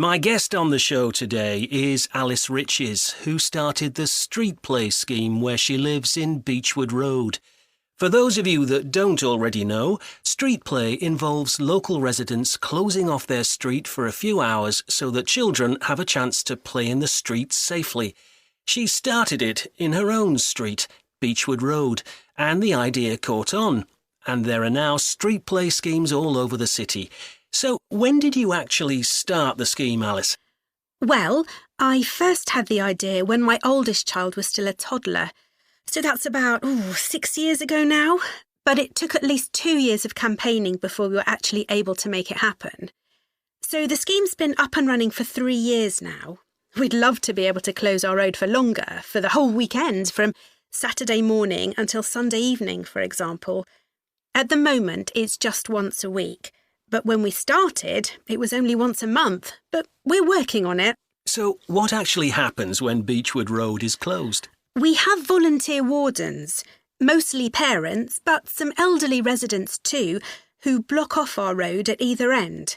My guest on the show today is Alice Riches, who started the Street Play scheme where she lives in Beechwood Road. For those of you that don't already know, Street Play involves local residents closing off their street for a few hours so that children have a chance to play in the street safely. She started it in her own street, Beechwood Road, and the idea caught on. And there are now Street Play schemes all over the city. So when did you actually start the scheme, Alice? Well, I first had the idea when my oldest child was still a toddler. So that's about 6 years ago now. But it took at least 2 years of campaigning before we were actually able to make it happen. So the scheme's been up and running for 3 years now. We'd love to be able to close our road for longer, for the whole weekend, from Saturday morning until Sunday evening, for example. At the moment, it's just once a week. But when we started, it was only once a month. But we're working on it. So what actually happens when Beechwood Road is closed? We have volunteer wardens, mostly parents, but some elderly residents too, who block off our road at either end.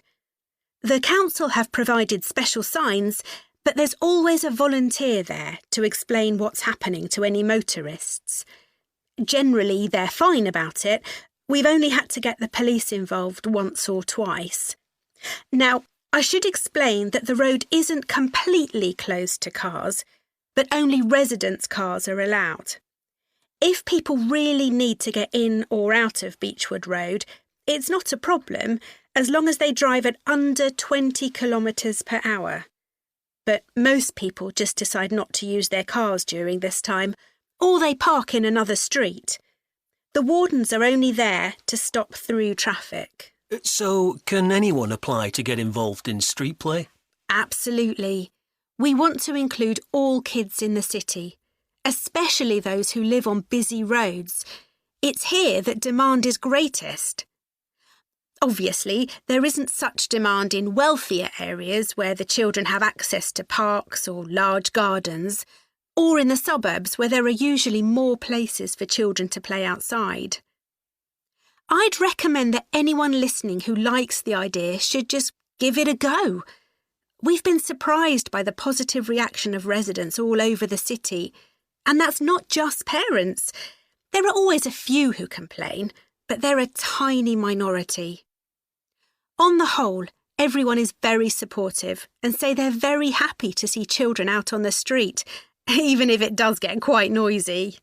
The council have provided special signs, but there's always a volunteer there to explain what's happening to any motorists. Generally, they're fine about it. We've only had to get the police involved once or twice. Now, I should explain that the road isn't completely closed to cars, but only residents' cars are allowed. If people really need to get in or out of Beechwood Road, it's not a problem as long as they drive at under 20 kilometres per hour. But most people just decide not to use their cars during this time, or they park in another street. The wardens are only there to stop through traffic. So can anyone apply to get involved in Street Play? Absolutely. We want to include all kids in the city, especially those who live on busy roads. It's here that demand is greatest. Obviously, there isn't such demand in wealthier areas where the children have access to parks or large gardens, or in the suburbs where there are usually more places for children to play outside. I'd recommend that anyone listening who likes the idea should just give it a go. We've been surprised by the positive reaction of residents all over the city, and that's not just parents. There are always a few who complain, but they're a tiny minority. On the whole, everyone is very supportive and say they're very happy to see children out on the street, even if it does get quite noisy.